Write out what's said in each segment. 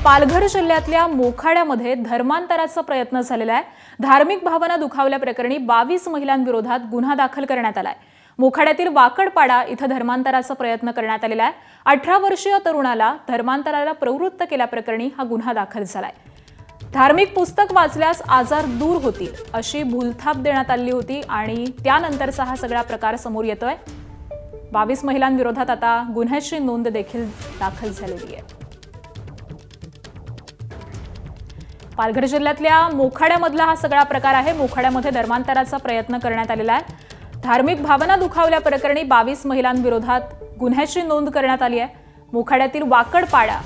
पालघर जिल्ह्यातल्या मोखाड्यामध्ये धर्मांतराचा प्रयत्न झालेला आहे। धार्मिक भावना दुखावल्याप्रकरणी 22 महिलांविरोधात गुन्हा दाखल करण्यात आलाय। मोखाड्यातील वाकडपाडा इथं धर्मांतराचा प्रयत्न करण्यात आलेला आहे। 18 वर्षीय तरुणाला धर्मांतराला प्रवृत्त केल्याप्रकरणी हा गुन्हा दाखल झालाय। धार्मिक पुस्तक वाचल्यास आजार दूर होतील अशी भूलथाप देण्यात आली होती आणि त्यानंतरचा हा सगळा प्रकार समोर येतोय। 22 महिलांविरोधात आता गुन्ह्याची नोंद देखील दाखल झालेली आहे। पालघर जिल्ह्यातल्या मोखाड्यामधला हा सगळा प्रकार आहे। मोखाड्यामध्ये धर्मांतराचा प्रयत्न करण्यात आलेला आहे। धार्मिक भावना दुखावल्याप्रकरणी 22 महिलांविरोधात गुन्ह्याची नोंद करण्यात आली आहे। मोखाड्यातील वाकडपाडा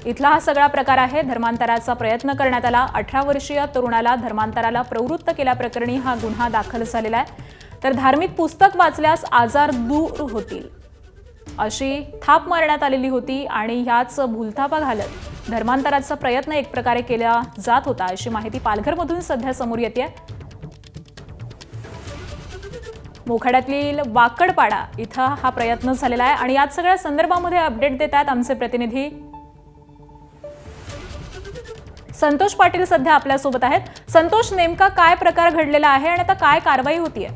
इथला हा सगळा प्रकार आहे। धर्मांतराचा प्रयत्न करण्यात आला। 18 वर्षीय तरुणाला धर्मांतराला प्रवृत्त केल्याप्रकरणी हा गुन्हा दाखल झालेला आहे। तर धार्मिक पुस्तक वाचल्यास आजार दूर होतील अशी थाप मारण्यात आलेली होती आणि ह्याच भूलथापा घालत धर्मांतराचा प्रयत्न एक प्रकारे केला जात होता अशी माहिती पालघरमधून सध्या समोर येते। मोखाड्यातील वाकडपाडा इथं हा प्रयत्न झालेला आहे आणि याच सगळ्या संदर्भामध्ये अपडेट देत आहेत आमचे प्रतिनिधी संतोष पाटील सध्या आपल्यासोबत आहेत। संतोष, नेमका काय प्रकार घडलेला आहे आणि आता काय कारवाई होतीये?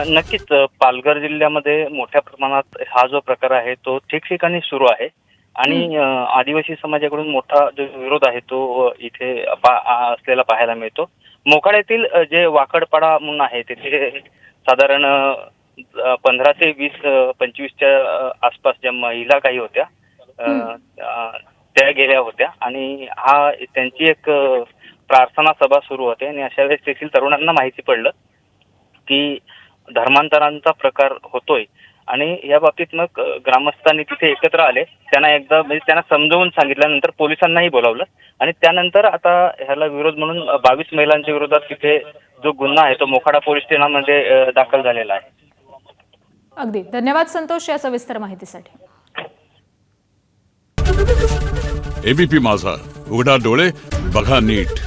नक्कीच पालघर जिल्ह्यामध्ये मोठ्या प्रमाणात हा जो प्रकार आहे तो ठिकठिकाणी सुरू आहे आणि आदिवासी समाजाकडून मोठा जो विरोध आहे तो इथे असलेला पाहायला मिळतो। मोखाड्यातील जे वाकडपाडा म्हणून आहे तिथे साधारण 15 ते 20-25च्या आसपास ज्या महिला काही होत्या त्या गेल्या होत्या आणि हा त्यांची एक प्रार्थना सभा सुरू होते आणि अशा वेळेस तेथील तरुणांना माहिती पडलं की धर्मांतरांचा प्रकार होतोय आणि या बाबतीत मग ग्रामस्थांनी तिथे एकत्र आले। त्यांना एकदा म्हणजे त्यांना समजावून सांगितल्यानंतर पोलिसांनाही बोलावलं आणि त्यानंतर आता ह्याला विरोध म्हणून 22 महिलांच्या विरोधात तिथे जो गुन्हा आहे तो मोखाडा पोलीस स्टेशनमध्ये दाखल झालेला आहे। अगदी धन्यवाद संतोष या सविस्तर माहितीसाठी। एबीपी माझा, उघडा डोळे बघा नीट।